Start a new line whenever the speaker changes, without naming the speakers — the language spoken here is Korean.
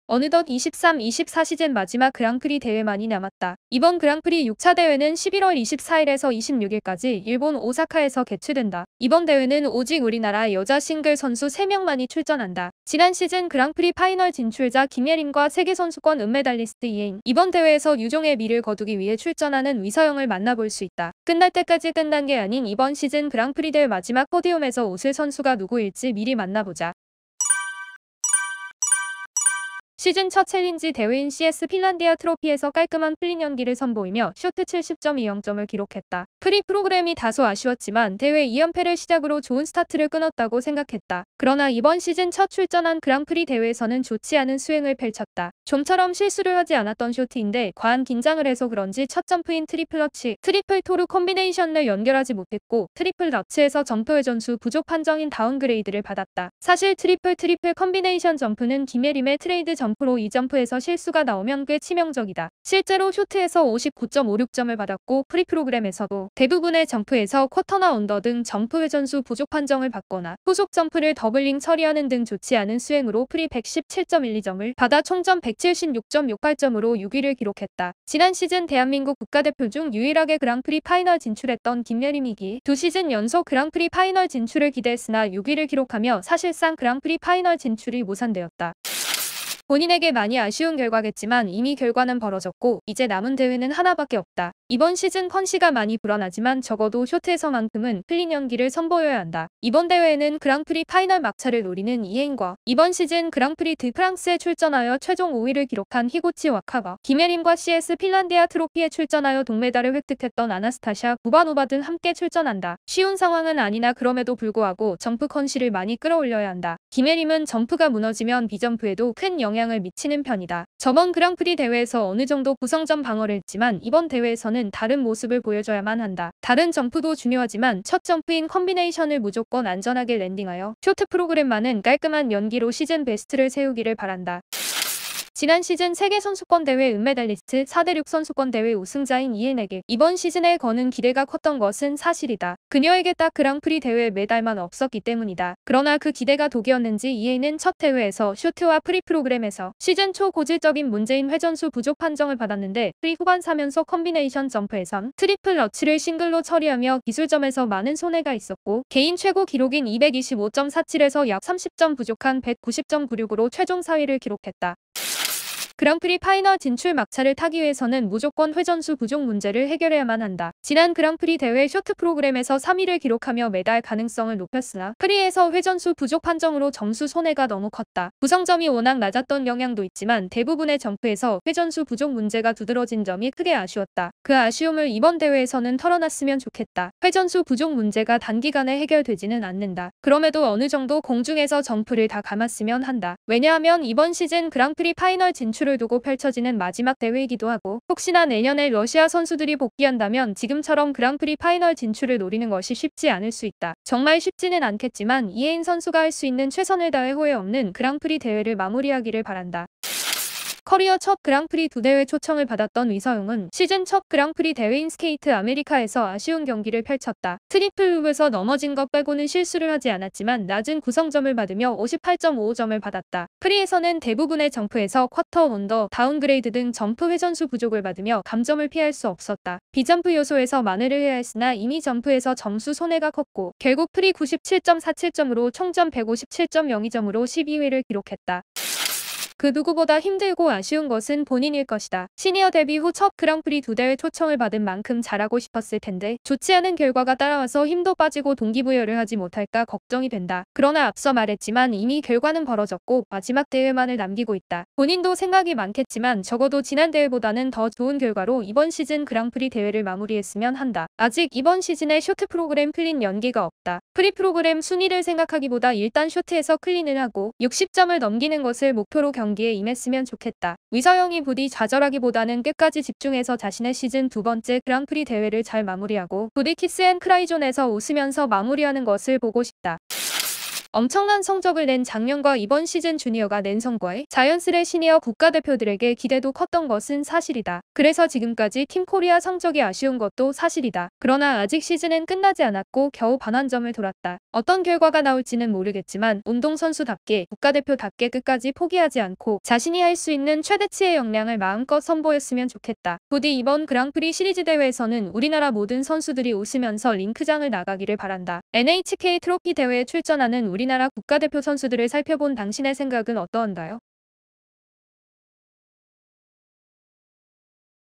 어느덧 23-24 시즌 마지막 그랑프리 대회만이 남았다. 이번 그랑프리 6차 대회는 11월 24일에서 26일까지 일본 오사카에서 개최된다. 이번 대회는 오직 우리나라 여자 싱글 선수 3명만이 출전한다. 지난 시즌 그랑프리 파이널 진출자 김예림과 세계선수권 은메달리스트 이혜인, 이번 대회에서 유종의 미를 거두기 위해 출전하는 위서영을 만나볼 수 있다. 끝날 때까지 끝난 게 아닌 이번 시즌 그랑프리 대회 마지막 포디움에서 웃을 선수가 누구일지 미리 만나보자. 시즌 첫 챌린지 대회인 CS 핀란디아 트로피에서 깔끔한 플린 연기를 선보이며 쇼트 70.20점을 기록했다. 프리 프로그램이 다소 아쉬웠지만 대회 2연패를 시작으로 좋은 스타트를 끊었다고 생각했다. 그러나 이번 시즌 첫 출전한 그랑프리 대회에서는 좋지 않은 수행을 펼쳤다. 좀처럼 실수를 하지 않았던 쇼트인데 과한 긴장을 해서 그런지 첫 점프인 트리플 러치, 트리플 토르 콤비네이션을 연결하지 못했고 트리플 러치에서 점프 회전수 부족 판정인 다운그레이드를 받았다. 사실 트리플 콤비네이션 점프는 김예림의 트레이드 점프로 이 점프에서 실수가 나오면 꽤 치명적이다. 실제로 쇼트에서 59.56점을 받았고 프리 프로그램에서도 대부분의 점프에서 쿼터나 언더 등 점프 회전수 부족 판정을 받거나 후속 점프를 더블링 처리하는 등 좋지 않은 수행으로 프리 117.12점을 받아 총점 176.68점으로 6위를 기록했다. 지난 시즌 대한민국 국가대표 중 유일하게 그랑프리 파이널 진출했던 김예림이기 2시즌 연속 그랑프리 파이널 진출을 기대했으나 6위를 기록하며 사실상 그랑프리 파이널 진출이 무산되었다. 본인에게 많이 아쉬운 결과겠지만 이미 결과는 벌어졌고 이제 남은 대회는 하나밖에 없다. 이번 시즌 컨시가 많이 불안하지만 적어도 쇼트에서만큼은 클린 연기를 선보여야 한다. 이번 대회에는 그랑프리 파이널 막차를 노리는 이혜인과 이번 시즌 그랑프리 드 프랑스에 출전하여 최종 5위를 기록한 히고치 와카와 김예림과 CS 핀란디아 트로피에 출전하여 동메달을 획득했던 아나스타샤 구바노바 등 함께 출전한다. 쉬운 상황은 아니나 그럼에도 불구하고 점프 컨시를 많이 끌어올려야 한다. 김예림은 점프가 무너지면 비점프에도 큰 영향을 미치는 편이다. 저번 그랑프리 대회에서 어느 정도 구성점 방어를 했지만 이번 대회에서는 다른 모습을 보여줘야만 한다. 다른 점프도 중요하지만 첫 점프인 콤비네이션을 무조건 안전하게 랜딩하여 쇼트 프로그램만은 깔끔한 연기로 시즌 베스트를 세우기를 바란다. 지난 시즌 세계선수권대회 은메달리스트 4대6 선수권대회 우승자인 이혜인에게 이번 시즌에 거는 기대가 컸던 것은 사실이다. 그녀에게 딱 그랑프리 대회 메달만 없었기 때문이다. 그러나 그 기대가 독이었는지 이혜인은 첫 대회에서 쇼트와 프리 프로그램에서 시즌 초 고질적인 문제인 회전수 부족 판정을 받았는데 프리 후반 3연속 컴비네이션 점프에선 트리플 러치를 싱글로 처리하며 기술점에서 많은 손해가 있었고 개인 최고 기록인 225.47에서 약 30점 부족한 190.96으로 최종 4위를 기록했다. 그랑프리 파이널 진출 막차를 타기 위해서는 무조건 회전수 부족 문제를 해결해야만 한다. 지난 그랑프리 대회 쇼트 프로그램에서 3위를 기록하며 메달 가능성을 높였으나 프리에서 회전수 부족 판정으로 점수 손해가 너무 컸다. 구성점이 워낙 낮았던 영향도 있지만 대부분의 점프에서 회전수 부족 문제가 두드러진 점이 크게 아쉬웠다. 그 아쉬움을 이번 대회에서는 털어놨으면 좋겠다. 회전수 부족 문제가 단기간에 해결되지는 않는다. 그럼에도 어느 정도 공중에서 점프를 다 감았으면 한다. 왜냐하면 이번 시즌 그랑프리 파이널 진출 을 두고 펼쳐지는 마지막 대회이기도 하고 혹시나 내년에 러시아 선수들이 복귀한다면 지금처럼 그랑프리 파이널 진출을 노리는 것이 쉽지 않을 수 있다. 정말 쉽지는 않겠지만 이혜인 선수가 할 수 있는 최선을 다해 후회 없는 그랑프리 대회를 마무리하기를 바란다. 커리어 첫 그랑프리 2대회 초청을 받았던 위서영은 시즌 첫 그랑프리 대회인 스케이트 아메리카에서 아쉬운 경기를 펼쳤다. 트리플 룹에서 넘어진 것 빼고는 실수를 하지 않았지만 낮은 구성점을 받으며 58.55점을 받았다. 프리에서는 대부분의 점프에서 쿼터, 언더, 다운그레이드 등 점프 회전수 부족을 받으며 감점을 피할 수 없었다. 비점프 요소에서 만회를 해야 했으나 이미 점프에서 점수 손해가 컸고 결국 프리 97.47점으로 총점 157.02점으로 12위를 기록했다. 그 누구보다 힘들고 아쉬운 것은 본인일 것이다. 시니어 데뷔 후 첫 그랑프리 2대회 초청을 받은 만큼 잘하고 싶었을 텐데 좋지 않은 결과가 따라와서 힘도 빠지고 동기부여를 하지 못할까 걱정이 된다. 그러나 앞서 말했지만 이미 결과는 벌어졌고 마지막 대회만을 남기고 있다. 본인도 생각이 많겠지만 적어도 지난 대회보다는 더 좋은 결과로 이번 시즌 그랑프리 대회를 마무리했으면 한다. 아직 이번 시즌에 쇼트 프로그램 클린 연기가 없다. 프리 프로그램 순위를 생각하기보다 일단 쇼트에서 클린을 하고 60점을 넘기는 것을 목표로 경기에 임했으면 좋겠다. 위서영이 부디 좌절하기보다는 끝까지 집중해서 자신의 시즌 2번째 그랑프리 대회를 잘 마무리하고 부디 키스 앤 크라이존에서 웃으면서 마무리하는 것을 보고 싶다. 엄청난 성적을 낸 작년과 이번 시즌 주니어가 낸 성과에 자연스레 시니어 국가대표들에게 기대도 컸던 것은 사실이다. 그래서 지금까지 팀 코리아 성적이 아쉬운 것도 사실이다. 그러나 아직 시즌은 끝나지 않았고 겨우 반환점을 돌았다. 어떤 결과가 나올지는 모르겠지만 운동선수답게 국가대표답게 끝까지 포기하지 않고 자신이 할 수 있는 최대치의 역량을 마음껏 선보였으면 좋겠다. 부디 이번 그랑프리 시리즈 대회에서는 우리나라 모든 선수들이 웃으면서 링크장을 나가기를 바란다. NHK 트로피 대회에 출전하는 우리나라 국가대표 선수들을 살펴본 당신의 생각은 어떠한가요?